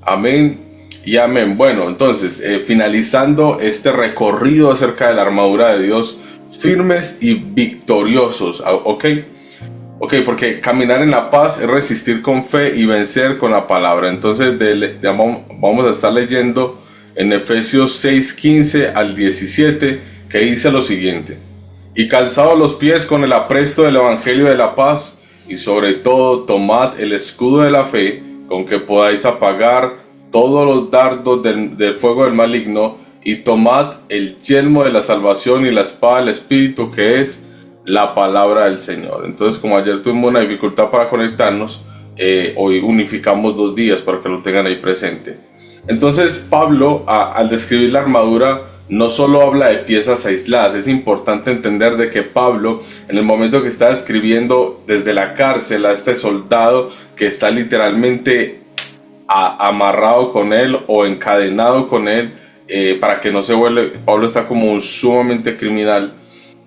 Amén y amén. Bueno, entonces, finalizando este recorrido acerca de la armadura de Dios, firmes y victoriosos, ¿ok? Ok, porque caminar en la paz es resistir con fe y vencer con la palabra. Entonces, vamos a estar leyendo en Efesios 6:15 al 17, que dice lo siguiente: y calzados los pies con el apresto del Evangelio de la paz, y sobre todo tomad el escudo de la fe, con que podáis apagar todos los dardos del fuego del maligno, y tomad el yelmo de la salvación y la espada del Espíritu, que es la palabra del Señor. Entonces, como ayer tuvimos una dificultad para conectarnos, hoy unificamos 2 días para que lo tengan ahí presente. Entonces, Pablo, al describir la armadura, no solo habla de piezas aisladas. Es importante entender de que Pablo, en el momento que está describiendo desde la cárcel a este soldado que está literalmente amarrado con él o encadenado con él, para que no se vuelva, Pablo está como un sumamente criminal,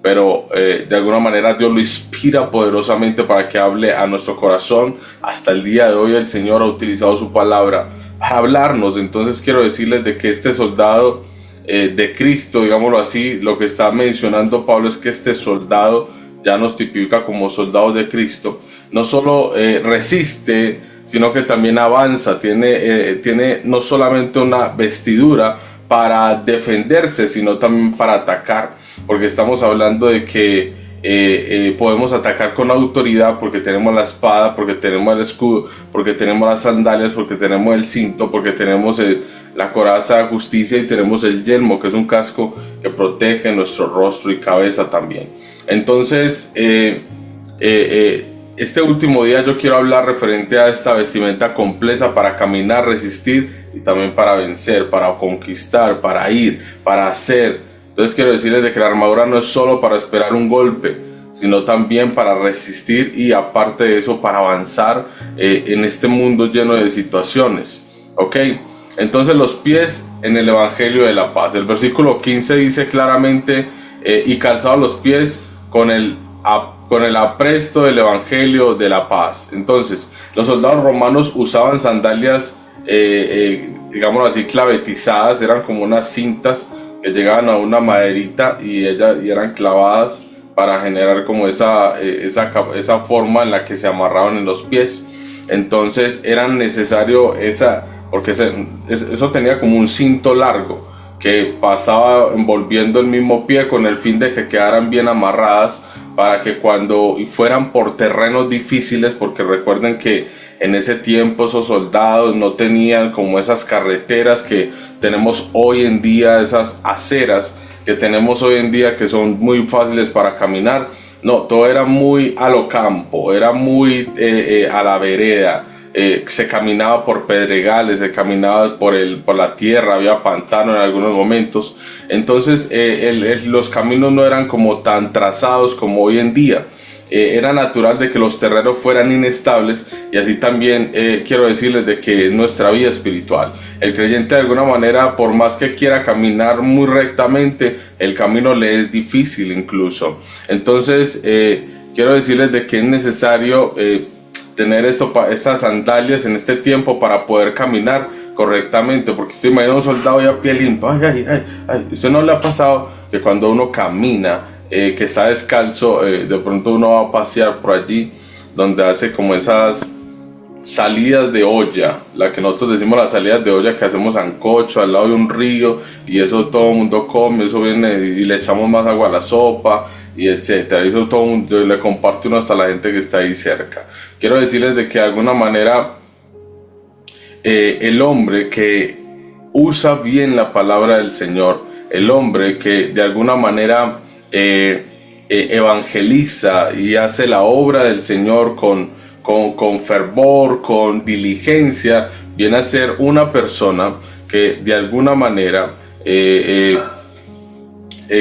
pero de alguna manera Dios lo inspira poderosamente para que hable a nuestro corazón. Hasta el día de hoy el Señor ha utilizado su palabra para hablarnos. Entonces quiero decirles de que este soldado de Cristo, digámoslo así, lo que está mencionando Pablo es que este soldado ya nos tipifica como soldados de Cristo. No solo resiste, sino que también avanza, tiene no solamente una vestidura para defenderse, sino también para atacar, porque estamos hablando de que podemos atacar con autoridad, porque tenemos la espada, porque tenemos el escudo, porque tenemos las sandalias, porque tenemos el cinto, porque tenemos la coraza de justicia, y tenemos el yelmo, que es un casco que protege nuestro rostro y cabeza también. Entonces, este último día yo quiero hablar referente a esta vestimenta completa para caminar, resistir y también para vencer, para conquistar, para ir, para hacer. Entonces quiero decirles de que la armadura no es solo para esperar un golpe, sino también para resistir, y aparte de eso para avanzar en este mundo lleno de situaciones. ¿Ok? Entonces, los pies en el Evangelio de la paz. El versículo 15 dice claramente, y calzados los pies con el apresto del Evangelio de la paz. Entonces, los soldados romanos usaban sandalias, digámoslo así, clavetizadas. Eran como unas cintas que llegaban a una maderita y eran clavadas para generar como esa forma en la que se amarraban en los pies. Entonces era necesario porque eso tenía como un cinto largo que pasaba envolviendo el mismo pie, con el fin de que quedaran bien amarradas, para que cuando fueran por terrenos difíciles, porque recuerden que en ese tiempo esos soldados no tenían como esas carreteras que tenemos hoy en día, esas aceras que tenemos hoy en día, que son muy fáciles para caminar. No, todo era muy a lo campo, era muy a la vereda. Se caminaba por pedregales, se caminaba por la tierra, había pantano en algunos momentos. Entonces los caminos no eran como tan trazados como hoy en día. Era natural de que los terrenos fueran inestables, y así también quiero decirles de que en nuestra vida espiritual, el creyente de alguna manera, por más que quiera caminar muy rectamente, el camino le es difícil incluso. Entonces quiero decirles de que es necesario tener estas sandalias en este tiempo para poder caminar correctamente, porque usted imagina un soldado ya a pie limpio. ¿Usted no le ha pasado que cuando uno camina, que está descalzo, de pronto uno va a pasear por allí, donde hace como esas salidas de olla, la que nosotros decimos las salidas de olla, que hacemos sancocho al lado de un río, y eso todo el mundo come, eso viene y le echamos más agua a la sopa, y etcétera? Eso todo el mundo le comparte uno hasta la gente que está ahí cerca. Quiero decirles de que de alguna manera el hombre que usa bien la palabra del Señor, el hombre que de alguna manera evangeliza y hace la obra del Señor con fervor, con diligencia, viene a ser una persona que de alguna manera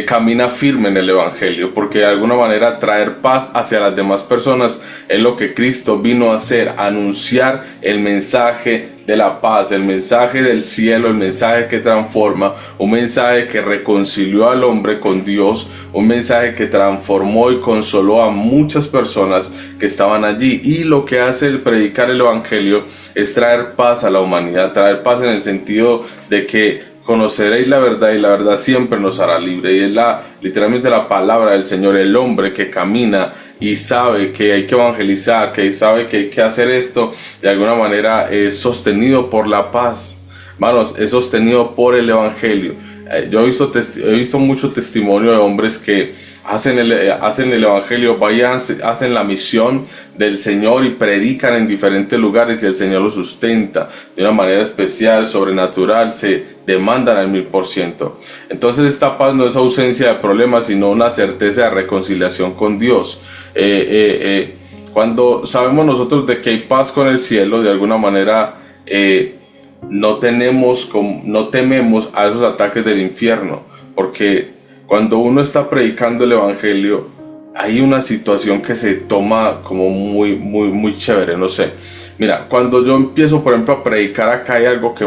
camina firme en el Evangelio, porque de alguna manera traer paz hacia las demás personas es lo que Cristo vino a hacer, anunciar el mensaje de la paz, el mensaje del cielo, el mensaje que transforma, un mensaje que reconcilió al hombre con Dios, un mensaje que transformó y consoló a muchas personas que estaban allí. Y lo que hace el predicar el Evangelio es traer paz a la humanidad, traer paz en el sentido de que conoceréis la verdad y la verdad siempre nos hará libre. Y es literalmente la palabra del Señor, el hombre que camina y sabe que hay que evangelizar, que sabe que hay que hacer esto, de alguna manera es sostenido por la paz. Hermanos, es sostenido por el Evangelio. Yo he visto mucho testimonio de hombres que hacen el Evangelio, hacen la misión del Señor y predican en diferentes lugares y el Señor los sustenta de una manera especial, sobrenatural, se demandan al 1000%. Entonces esta paz no es ausencia de problemas, sino una certeza de reconciliación con Dios. Cuando sabemos nosotros de que hay paz con el cielo, de alguna manera no tememos a esos ataques del infierno, porque cuando uno está predicando el Evangelio hay una situación que se toma como muy chévere, no sé. Mira, cuando yo empiezo, por ejemplo, a predicar acá, hay algo que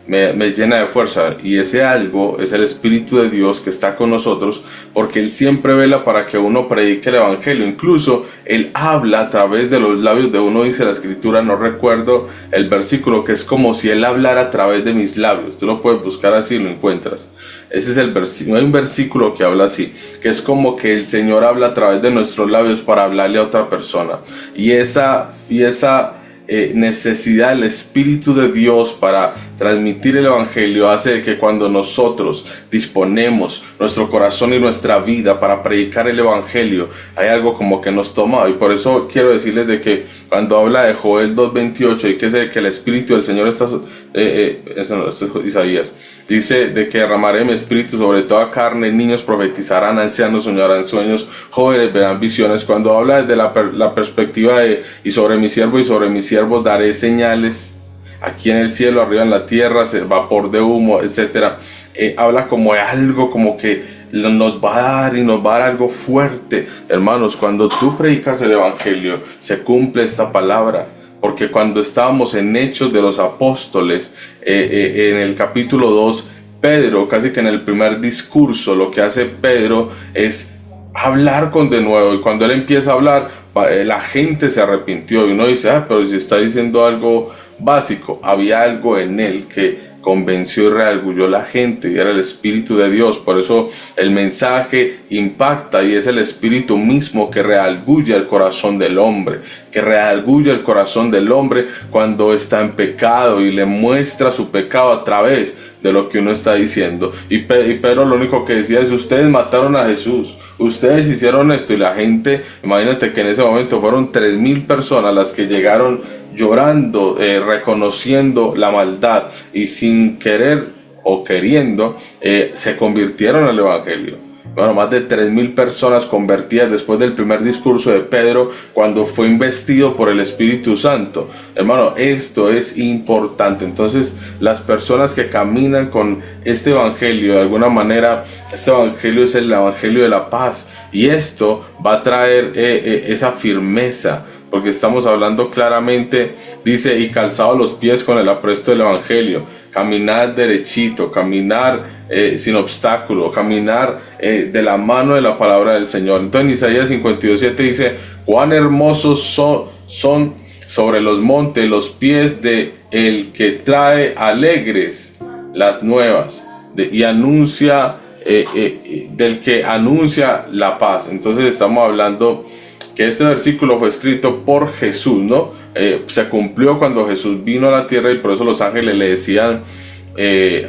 me llena de fuerza, y ese algo es el Espíritu de Dios que está con nosotros, porque Él siempre vela para que uno predique el Evangelio. Incluso Él habla a través de los labios de uno, dice la Escritura, no recuerdo el versículo, que es como si Él hablara a través de mis labios. Tú lo puedes buscar así y lo encuentras. Ese es el versículo. Hay un versículo que habla así, que es como que el Señor habla a través de nuestros labios para hablarle a otra persona. Y esa necesidad del Espíritu de Dios para transmitir el Evangelio hace que cuando nosotros disponemos nuestro corazón y nuestra vida para predicar el Evangelio, hay algo como que nos toma. Y por eso quiero decirles de que cuando habla de Joel 2:28 y que el Espíritu del Señor está, eso no, es Isaías, dice de que derramaré mi Espíritu sobre toda carne, niños profetizarán, ancianos soñarán sueños, jóvenes verán visiones. Cuando habla desde la perspectiva de y sobre mi siervo y sobre mis siervos daré señales aquí en el cielo, arriba en la tierra, vapor de humo, etcétera. Habla como de algo como que nos va a dar algo fuerte. Hermanos, cuando tú predicas el Evangelio, se cumple esta palabra. Porque cuando estábamos en Hechos de los Apóstoles, en el capítulo 2, Pedro, casi que en el primer discurso, lo que hace Pedro es hablar con denuedo. Y cuando él empieza a hablar, la gente se arrepintió. Y uno dice, pero si está diciendo algo básico, había algo en él que convenció y redarguyó la gente, y era el Espíritu de Dios. Por eso el mensaje impacta, y es el Espíritu mismo que redarguye el corazón del hombre, cuando está en pecado, y le muestra su pecado a través de lo que uno está diciendo. Y Pedro lo único que decía es: ustedes mataron a Jesús, ustedes hicieron esto. Y la gente, imagínate que en ese momento fueron 3000 personas las que llegaron llorando, reconociendo la maldad, y sin querer o queriendo se convirtieron al Evangelio. Bueno, más de 3000 personas convertidas después del primer discurso de Pedro, cuando fue investido por el Espíritu Santo. Hermano, esto es importante. Entonces, las personas que caminan con este Evangelio, de alguna manera, este Evangelio es el Evangelio de la paz, y esto va a traer esa firmeza. Porque estamos hablando claramente, dice: y calzados los pies con el apresto del Evangelio, caminar derechito, caminar sin obstáculo, caminar de la mano de la palabra del Señor. Entonces en Isaías 52:7 dice: cuán hermosos son sobre los montes los pies de el que trae alegres las nuevas y anuncia del que anuncia la paz. Entonces estamos hablando que este versículo fue escrito por Jesús, ¿no? Se cumplió cuando Jesús vino a la tierra, y por eso los ángeles le decían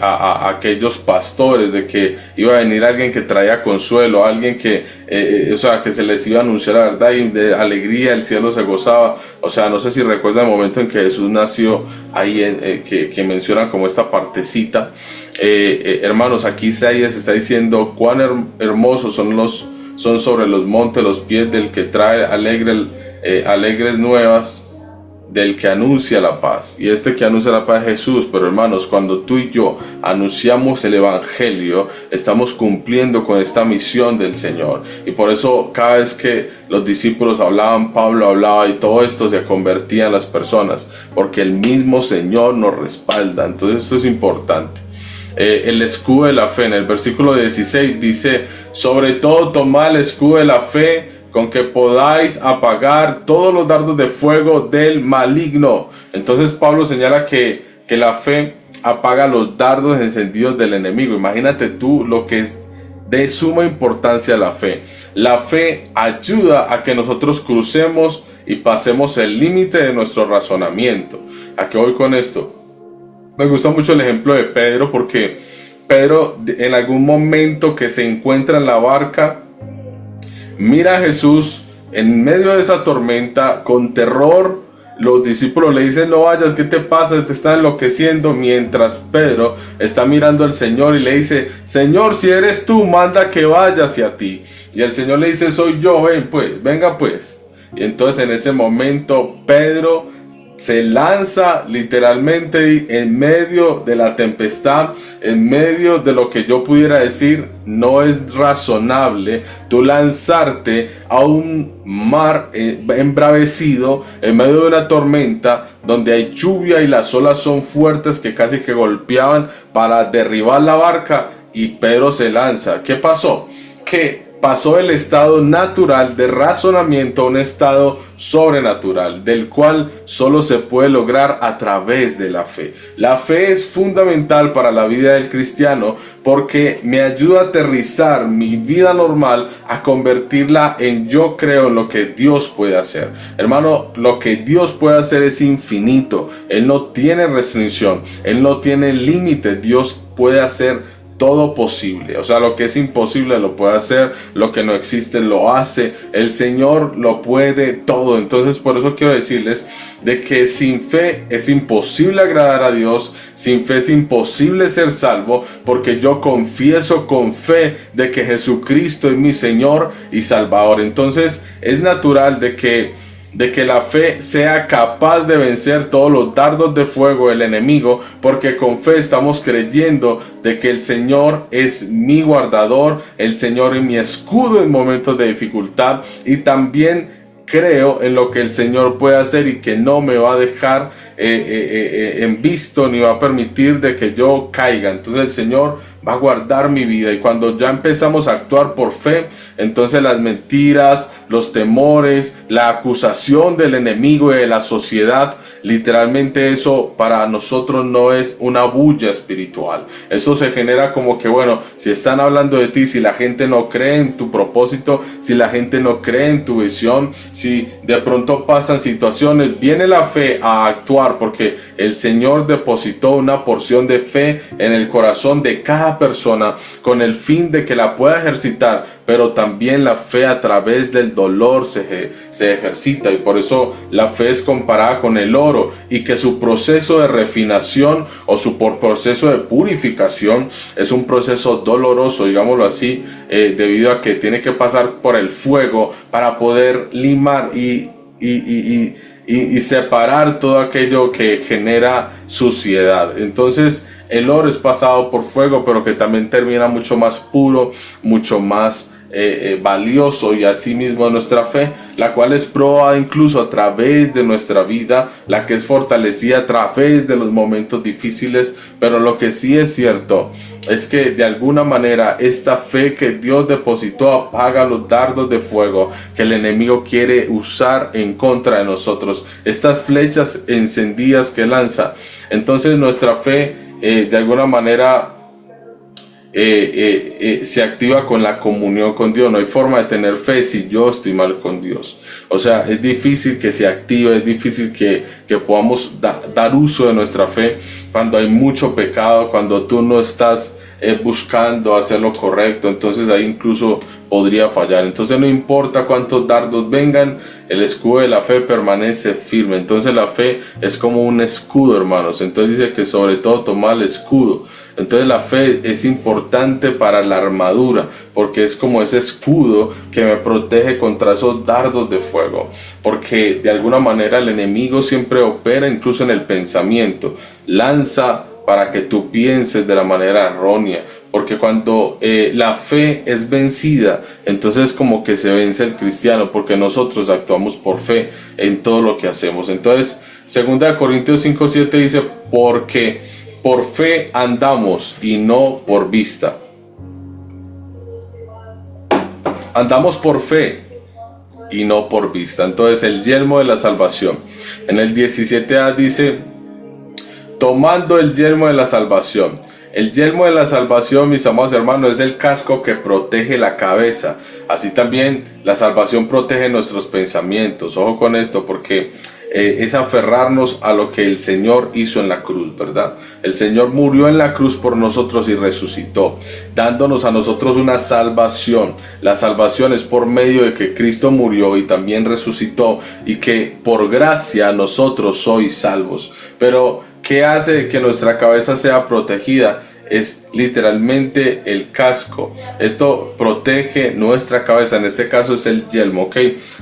a aquellos pastores de que iba a venir alguien que traía consuelo, alguien que se les iba a anunciar la verdad, y de alegría el cielo se gozaba. O sea, no sé si recuerdan el momento en que Jesús nació, ahí que mencionan como esta partecita. Hermanos, aquí Isaías está diciendo: cuán hermosos son sobre los montes los pies del que trae alegres nuevas, del que anuncia la paz. Y este que anuncia la paz es Jesús. Pero hermanos, cuando tú y yo anunciamos el evangelio, estamos cumpliendo con esta misión del Señor. Y por eso cada vez que los discípulos hablaban, Pablo hablaba, y todo esto se convertía en las personas, porque el mismo Señor nos respalda. Entonces esto es importante. El escudo de la fe, en el versículo 16 dice: sobre todo tomad el escudo de la fe, con que podáis apagar todos los dardos de fuego del maligno. Entonces Pablo señala que la fe apaga los dardos encendidos del enemigo. Imagínate tú lo que es de suma importancia la fe. La fe ayuda a que nosotros crucemos y pasemos el límite de nuestro razonamiento. ¿A qué voy con esto? Me gusta mucho el ejemplo de Pedro, porque Pedro, en algún momento que se encuentra en la barca, mira a Jesús en medio de esa tormenta con terror. Los discípulos le dicen: no vayas, ¿qué te pasa? Te está enloqueciendo. Mientras Pedro está mirando al Señor y le dice: Señor, si eres tú, manda que vaya hacia ti. Y el Señor le dice: soy yo, ven pues, venga pues. Y entonces en ese momento Pedro se lanza literalmente en medio de la tempestad, en medio de lo que yo pudiera decir no es razonable tú lanzarte a un mar embravecido en medio de una tormenta donde hay lluvia y las olas son fuertes que casi que golpeaban para derribar la barca, y Pedro se lanza. ¿Qué pasó? Que pasó del estado natural de razonamiento a un estado sobrenatural, del cual solo se puede lograr a través de la fe. La fe es fundamental para la vida del cristiano porque me ayuda a aterrizar mi vida normal, a convertirla en yo creo en lo que Dios puede hacer. Hermano, lo que Dios puede hacer es infinito. Él no tiene restricción, Él no tiene límite. Dios puede hacer todo posible. O sea, lo que es imposible lo puede hacer, lo que no existe lo hace. El Señor lo puede todo. Entonces, por eso quiero decirles de que sin fe es imposible agradar a Dios, sin fe es imposible ser salvo, porque yo confieso con fe de que Jesucristo es mi Señor y Salvador. Entonces, es natural de que la fe sea capaz de vencer todos los dardos de fuego del enemigo, porque con fe estamos creyendo de que el Señor es mi guardador, el Señor es mi escudo en momentos de dificultad, y también creo en lo que el Señor puede hacer y que no me va a dejar en visto, ni va a permitir de que yo caiga. Entonces el Señor va a guardar mi vida, y cuando ya empezamos a actuar por fe, entonces las mentiras, los temores, la acusación del enemigo y de la sociedad, literalmente eso para nosotros no es una bulla espiritual. Eso se genera como que, bueno, si están hablando de ti, si la gente no cree en tu propósito, si la gente no cree en tu visión, si de pronto pasan situaciones, viene la fe a actuar, porque el Señor depositó una porción de fe en el corazón de cada persona con el fin de que la pueda ejercitar, pero también la fe a través del dolor se ejercita, y por eso la fe es comparada con el oro, y que su proceso de refinación o su proceso de purificación es un proceso doloroso, digámoslo así, debido a que tiene que pasar por el fuego para poder limar y separar todo aquello que genera suciedad. Entonces el oro es pasado por fuego, pero que también termina mucho más puro, mucho más valioso, y así mismo nuestra fe, la cual es probada incluso a través de nuestra vida, la que es fortalecida a través de los momentos difíciles. Pero lo que sí es cierto es que de alguna manera esta fe que Dios depositó apaga los dardos de fuego que el enemigo quiere usar en contra de nosotros, estas flechas encendidas que lanza. Entonces nuestra fe de alguna manera se activa con la comunión con Dios. No hay forma de tener fe si yo estoy mal con Dios. O sea, es difícil que se active, es difícil que podamos dar uso de nuestra fe cuando hay mucho pecado, cuando tú no estás buscando hacer lo correcto, entonces ahí incluso podría fallar. Entonces no importa cuántos dardos vengan, el escudo de la fe permanece firme. Entonces la fe es como un escudo, hermanos. Entonces dice que sobre todo toma el escudo. Entonces la fe es importante para la armadura, porque es como ese escudo que me protege contra esos dardos de fuego, porque de alguna manera el enemigo siempre opera incluso en el pensamiento, lanza para que tú pienses de la manera errónea, porque cuando la fe es vencida, entonces como que se vence el cristiano, porque nosotros actuamos por fe en todo lo que hacemos. Entonces 2 Corintios 5:7 dice, porque por fe andamos y no por vista. Andamos por fe y no por vista. Entonces el yelmo de la salvación. En el 17a dice, tomando el yelmo de la salvación. El yelmo de la salvación, mis amados hermanos, es el casco que protege la cabeza. Así también la salvación protege nuestros pensamientos. Ojo con esto, porque es aferrarnos a lo que el Señor hizo en la cruz, ¿verdad? El Señor murió en la cruz por nosotros y resucitó, dándonos a nosotros una salvación. La salvación es por medio de que Cristo murió y también resucitó, y que por gracia nosotros sois salvos. Pero ¿qué hace que nuestra cabeza sea protegida? Es literalmente el casco. Esto protege nuestra cabeza, en este caso es el yelmo, ¿ok?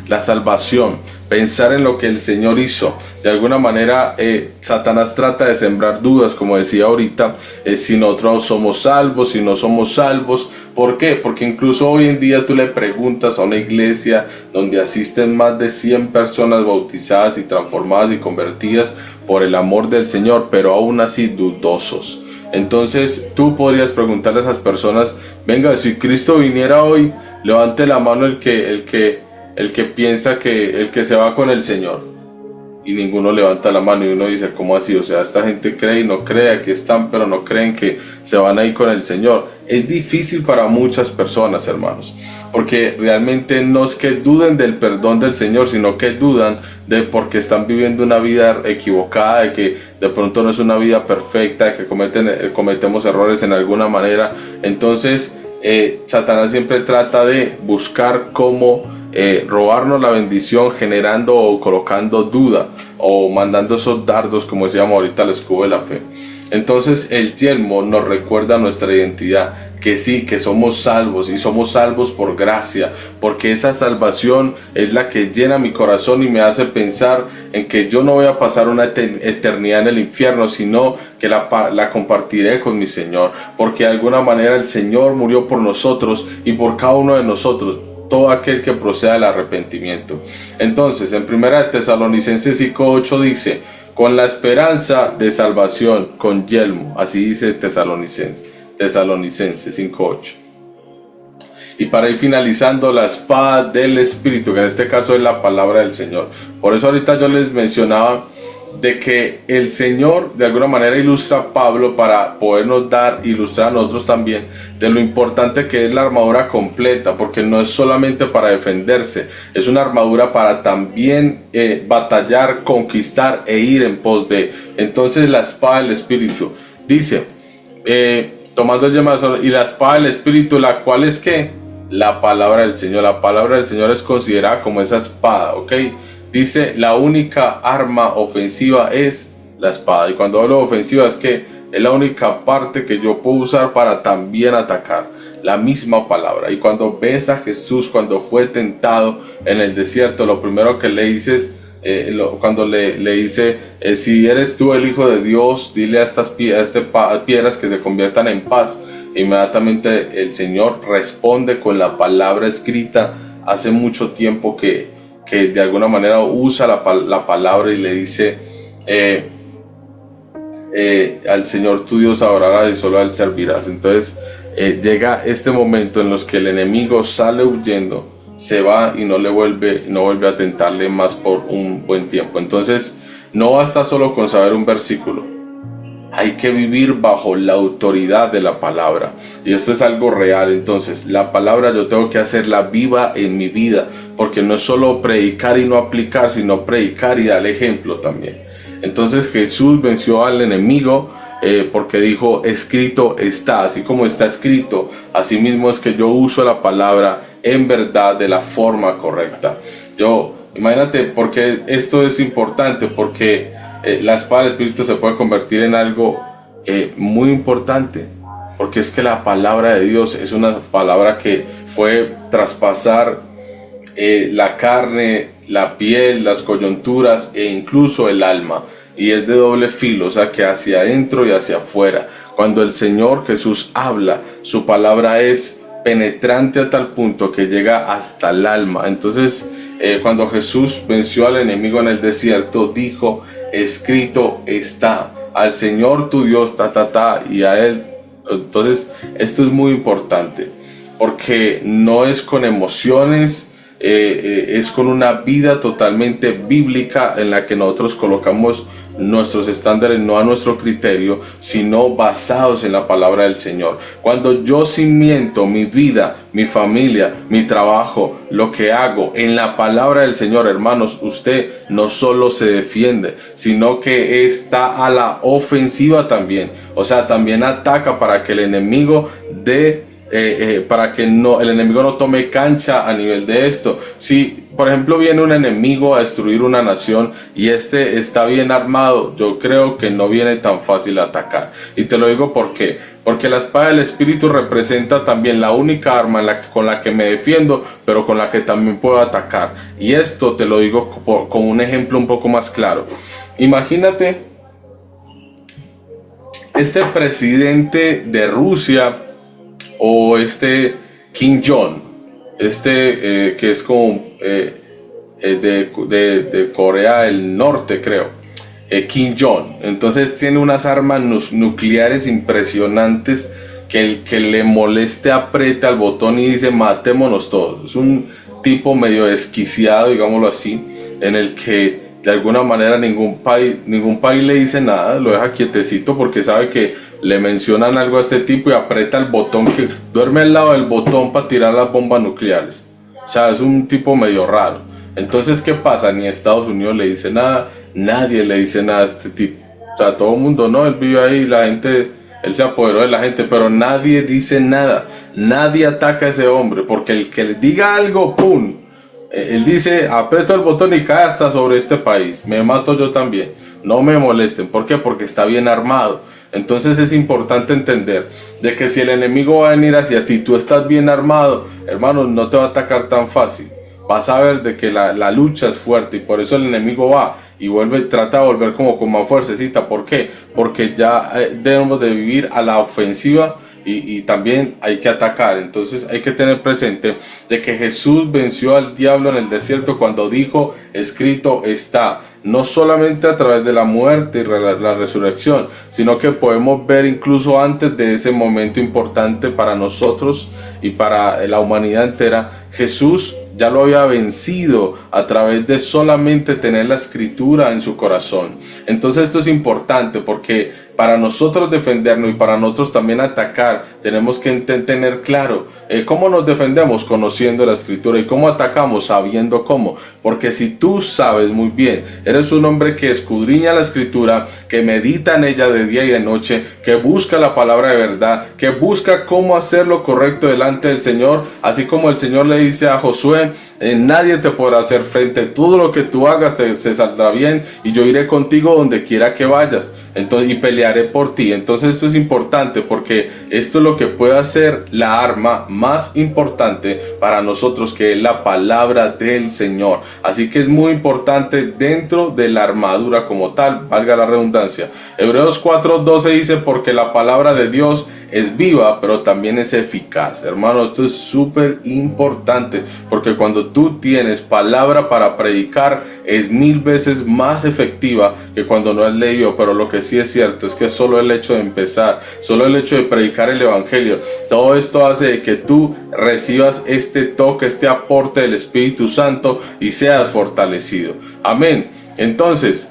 La salvación, pensar en lo que el Señor hizo. De alguna manera Satanás trata de sembrar dudas, como decía ahorita, si nosotros somos salvos, si no somos salvos. ¿Por qué? Porque incluso hoy en día tú le preguntas a una iglesia donde asisten más de 100 personas bautizadas y transformadas y convertidas por el amor del Señor, pero aún así dudosos. Entonces tú podrías preguntarle a esas personas, venga, si Cristo viniera hoy, levante la mano el que piensa que el que se va con el Señor. Y ninguno levanta la mano, y uno dice, ¿cómo así? O sea, esta gente cree y no cree, aquí están, pero no creen que se van a ir con el Señor. Es difícil para muchas personas, hermanos, porque realmente no es que duden del perdón del Señor, sino que dudan de porque están viviendo una vida equivocada, de que de pronto no es una vida perfecta, de que cometemos errores en alguna manera. Entonces Satanás siempre trata de buscar cómo robarnos la bendición, generando o colocando duda, o mandando esos dardos, como decíamos ahorita, al escudo de la fe. Entonces el yelmo nos recuerda nuestra identidad, que sí, que somos salvos, y somos salvos por gracia, porque esa salvación es la que llena mi corazón y me hace pensar en que yo no voy a pasar una eternidad en el infierno, sino que la compartiré con mi Señor, porque de alguna manera el Señor murió por nosotros y por cada uno de nosotros, todo aquel que proceda del arrepentimiento. Entonces en 1 Tesalonicenses 5:8 dice, con la esperanza de salvación, con yelmo. Así dice Tesalonicenses 5:8. Y para ir finalizando, la espada del Espíritu, que en este caso es la palabra del Señor. Por eso ahorita yo les mencionaba de que el Señor de alguna manera ilustra a Pablo para podernos ilustrar a nosotros también de lo importante que es la armadura completa, porque no es solamente para defenderse, es una armadura para también batallar, conquistar e ir en pos de. Entonces la espada del Espíritu dice, tomando el llamado, y la espada del Espíritu, la cual es que la palabra del Señor. La palabra del Señor es considerada como esa espada, ¿ok? Dice, la única arma ofensiva es la espada. Y cuando hablo de ofensiva es que es la única parte que yo puedo usar para también atacar. La misma palabra. Y cuando ves a Jesús, cuando fue tentado en el desierto, lo primero que le dices, cuando le dice, si eres tú el Hijo de Dios, dile a estas piedras que se conviertan en paz. Inmediatamente el Señor responde con la palabra escrita. Hace mucho tiempo que de alguna manera usa la palabra y le dice, al Señor tu Dios adorarás y solo a Él servirás. Entonces llega este momento en los que el enemigo sale huyendo, se va y no vuelve a tentarle más por un buen tiempo. Entonces no basta solo con saber un versículo, hay que vivir bajo la autoridad de la palabra, y esto es algo real. Entonces la palabra yo tengo que hacerla viva en mi vida, porque no es solo predicar y no aplicar, sino predicar y dar ejemplo también. Entonces Jesús venció al enemigo porque dijo, escrito está, así como está escrito, así mismo es que yo uso la palabra en verdad de la forma correcta. Imagínate, porque esto es importante, porque la espada del Espíritu se puede convertir en algo muy importante, porque es que la palabra de Dios es una palabra que puede traspasar la carne, la piel, las coyunturas e incluso el alma, y es de doble filo, o sea que hacia adentro y hacia afuera. Cuando el Señor Jesús habla, su palabra es penetrante a tal punto que llega hasta el alma. Entonces cuando Jesús venció al enemigo en el desierto, dijo, escrito está, al Señor tu Dios, y a Él. Entonces esto es muy importante, porque no es con emociones, es con una vida totalmente bíblica en la que nosotros colocamos nuestros estándares, no a nuestro criterio, sino basados en la palabra del Señor. Cuando yo cimiento mi vida, mi familia, mi trabajo, lo que hago en la palabra del Señor, hermanos, usted no solo se defiende, sino que está a la ofensiva también. O sea, también ataca para que el enemigo para que el enemigo no tome cancha a nivel de esto. Si por ejemplo viene un enemigo a destruir una nación y este está bien armado, yo creo que no viene tan fácil a atacar. Y te lo digo porque la espada del Espíritu representa también la única arma con la que me defiendo, pero con la que también puedo atacar. Y esto te lo digo con un ejemplo un poco más claro. Imagínate este presidente de Rusia, o Kim Jong, que es como de Corea del Norte, creo, Kim Jong. Entonces tiene unas armas nucleares impresionantes, que el que le moleste aprieta el botón y dice matémonos todos. Es un tipo medio desquiciado, digámoslo así, en el que de alguna manera ningún país le dice nada, lo deja quietecito porque sabe que le mencionan algo a este tipo y aprieta el botón, que duerme al lado del botón para tirar las bombas nucleares. O sea, es un tipo medio raro. Entonces, ¿qué pasa? Ni Estados Unidos le dice nada, nadie le dice nada a este tipo. O sea, todo el mundo, no, él vive ahí, la gente, él se apoderó de la gente, pero nadie dice nada, nadie ataca a ese hombre, porque el que le diga algo, ¡pum! Él dice, aprieto el botón y cae hasta sobre este país, me mato yo también, no me molesten. ¿Por qué? Porque está bien armado. Entonces es importante entender de que si el enemigo va a venir hacia ti, tú estás bien armado, hermano, no te va a atacar tan fácil. Vas a ver de que la lucha es fuerte, y por eso el enemigo va y trata de volver como con más fuercecita. ¿Por qué? Porque ya debemos de vivir a la ofensiva, y también hay que atacar. Entonces hay que tener presente de que Jesús venció al diablo en el desierto cuando dijo, escrito está. No solamente a través de la muerte y la resurrección, sino que podemos ver incluso antes de ese momento importante para nosotros y para la humanidad entera. Jesús ya lo había vencido a través de solamente tener la escritura en su corazón. Entonces esto es importante, porque para nosotros defendernos y para nosotros también atacar, tenemos que tener claro cómo nos defendemos, conociendo la escritura, y cómo atacamos, sabiendo cómo. Porque si tú sabes muy bien, eres un hombre que escudriña la escritura, que medita en ella de día y de noche, que busca la palabra de verdad, que busca cómo hacer lo correcto delante del Señor, así como el Señor le dice a Josué, nadie te podrá hacer frente, todo lo que tú hagas se saldrá bien, y yo iré contigo donde quiera que vayas, entonces, y pelearé por ti. Entonces esto es importante, porque esto es lo que puede hacer la arma más importante para nosotros, que es la palabra del Señor. Así que es muy importante dentro de la armadura como tal, valga la redundancia. Hebreos 4:12 dice, porque la palabra de Dios es viva, pero también es eficaz. Hermano, esto es súper importante, porque cuando tú tienes palabra para predicar, es 1000 veces más efectiva que cuando no has leído. Pero lo que sí es cierto es que solo el hecho de empezar, solo el hecho de predicar el evangelio, todo esto hace que tú recibas este toque, este aporte del Espíritu Santo, y seas fortalecido. Amén. Entonces,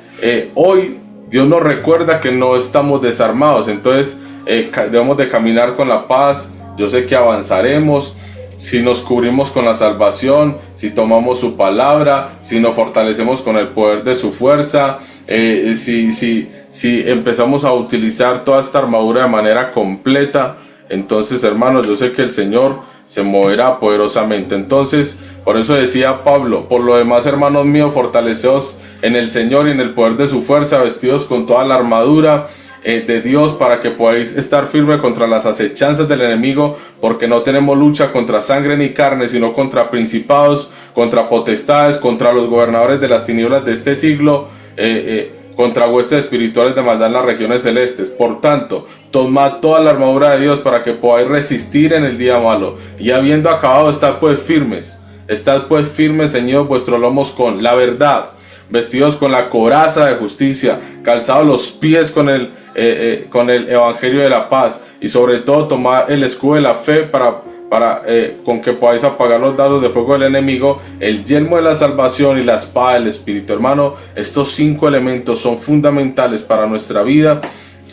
hoy Dios nos recuerda que no estamos desarmados. Entonces debemos de caminar con la paz. Yo sé que avanzaremos, si nos cubrimos con la salvación, si tomamos su palabra, si nos fortalecemos con el poder de su fuerza, si empezamos a utilizar toda esta armadura de manera completa, entonces, hermanos, yo sé que el Señor se moverá poderosamente. Entonces, por eso decía Pablo: por lo demás, hermanos míos, fortaleceos en el Señor y en el poder de su fuerza, vestidos con toda la armadura de Dios, para que podáis estar firme contra las acechanzas del enemigo, porque no tenemos lucha contra sangre ni carne, sino contra principados, contra potestades, contra los gobernadores de las tinieblas de este siglo, contra huestes espirituales de maldad en las regiones celestes. Por tanto, tomad toda la armadura de Dios para que podáis resistir en el día malo, y habiendo acabado, estad pues firmes, ceñidos vuestros lomos con la verdad, vestidos con la coraza de justicia, calzados los pies con el evangelio de la paz, y sobre todo tomad el escudo de la fe con que podáis apagar los dardos de fuego del enemigo, el yelmo de la salvación y la espada del Espíritu. Hermano, estos 5 elementos son fundamentales para nuestra vida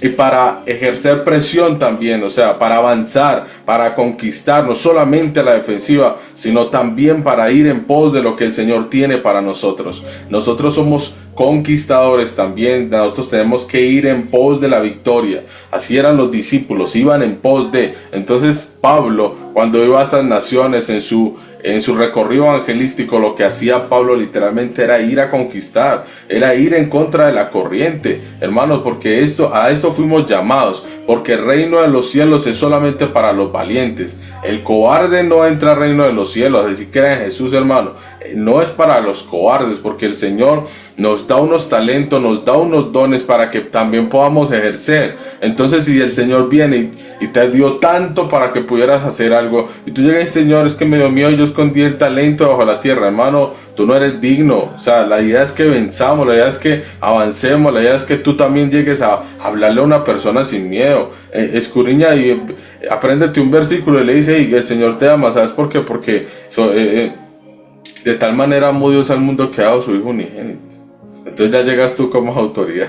y para ejercer presión también, o sea, para avanzar, para conquistar, no solamente a la defensiva, sino también para ir en pos de lo que el Señor tiene para nosotros. Nosotros somos conquistadores también, nosotros tenemos que ir en pos de la victoria. Así eran los discípulos, iban en pos de. Entonces Pablo, cuando iba a esas naciones en su recorrido evangelístico, lo que hacía Pablo literalmente era ir a conquistar, era ir en contra de la corriente, hermanos, porque a esto fuimos llamados, porque el reino de los cielos es solamente para los valientes. El cobarde no entra al reino de los cielos. Así que en Jesús, hermano, no es para los cobardes, porque el Señor nos da unos talentos, nos da unos dones para que también podamos ejercer. Entonces, si el Señor viene y te dio tanto para que pudieras hacer algo, y tú llegas: Señor, es que me dio miedo, yo escondí el talento bajo la tierra, hermano, tú no eres digno. O sea, la idea es que venzamos, la idea es que avancemos, la idea es que tú también llegues a hablarle a una persona sin miedo. Escudriña y apréndete un versículo y le dice: hey, el Señor te ama. ¿Sabes por qué? Porque de tal manera amó Dios al mundo que ha dado su Hijo unigénito. Entonces ya llegas tú como autoridad.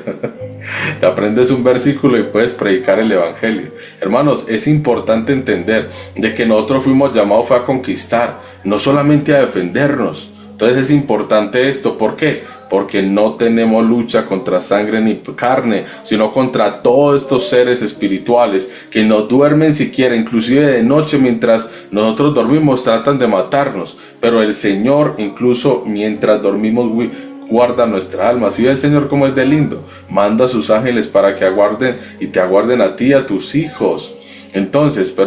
Te aprendes un versículo y puedes predicar el evangelio. Hermanos, es importante entender de que nosotros fuimos llamados a conquistar, no solamente a defendernos. Entonces es importante esto. ¿Por qué? Porque no tenemos lucha contra sangre ni carne, sino contra todos estos seres espirituales que no duermen siquiera, inclusive de noche mientras nosotros dormimos tratan de matarnos. Pero el Señor, incluso mientras dormimos, guarda nuestra alma. Así ve el Señor como es de lindo. Manda a sus ángeles para que aguarden y te aguarden a ti y a tus hijos. Entonces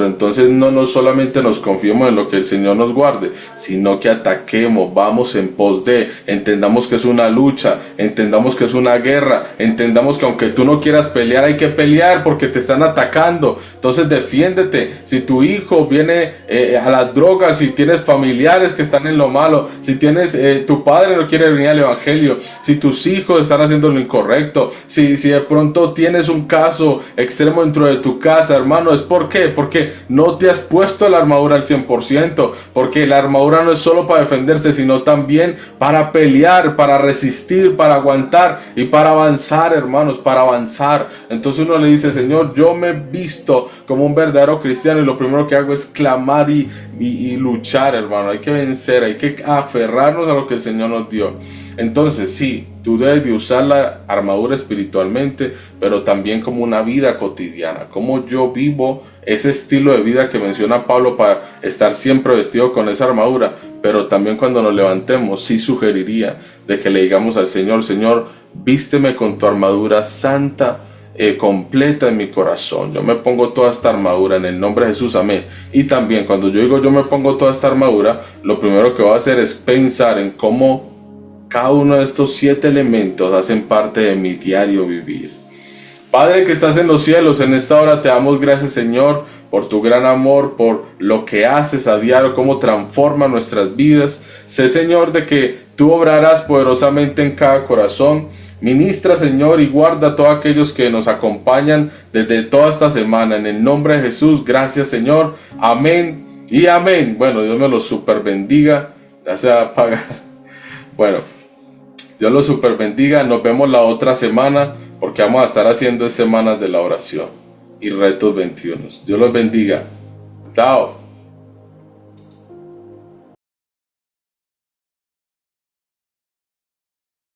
no solamente nos confiemos en lo que el Señor nos guarde, sino que ataquemos, vamos en pos de, entendamos que es una lucha, entendamos que es una guerra, entendamos que aunque tú no quieras pelear, hay que pelear porque te están atacando. Entonces defiéndete. Si tu hijo viene a las drogas, si tienes familiares que están en lo malo, si tienes tu padre no quiere venir al evangelio, si tus hijos están haciendo lo incorrecto, si de pronto tienes un caso extremo dentro de tu casa, hermano, es ¿por qué? Porque no te has puesto la armadura al 100%, porque la armadura no es solo para defenderse, sino también para pelear, para resistir, para aguantar y para avanzar, hermanos, para avanzar. Entonces uno le dice: Señor, yo me he visto como un verdadero cristiano y lo primero que hago es clamar y luchar, hermano. Hay que vencer, hay que aferrarnos a lo que el Señor nos dio. Entonces sí, tú debes de usar la armadura espiritualmente, pero también como una vida cotidiana, como yo vivo ese estilo de vida que menciona Pablo para estar siempre vestido con esa armadura. Pero también cuando nos levantemos, sí sugeriría de que le digamos al Señor: Señor, vísteme con tu armadura santa, completa en mi corazón. Yo me pongo toda esta armadura en el nombre de Jesús, amén. Y también cuando yo digo yo me pongo toda esta armadura, lo primero que voy a hacer es pensar en cómo cada uno de estos 7 elementos hacen parte de mi diario vivir. Padre que estás en los cielos, en esta hora te damos gracias, Señor, por tu gran amor, por lo que haces a diario, cómo transforma nuestras vidas. Sé, Señor, de que tú obrarás poderosamente en cada corazón. Ministra, Señor, y guarda a todos aquellos que nos acompañan desde toda esta semana. En el nombre de Jesús, gracias, Señor. Amén y amén. Bueno, Dios me lo super bendiga. Ya se va a apagar. Bueno, Dios los super bendiga. Nos vemos la otra semana, porque vamos a estar haciendo semanas de la oración y retos 21. Dios los bendiga. Chao.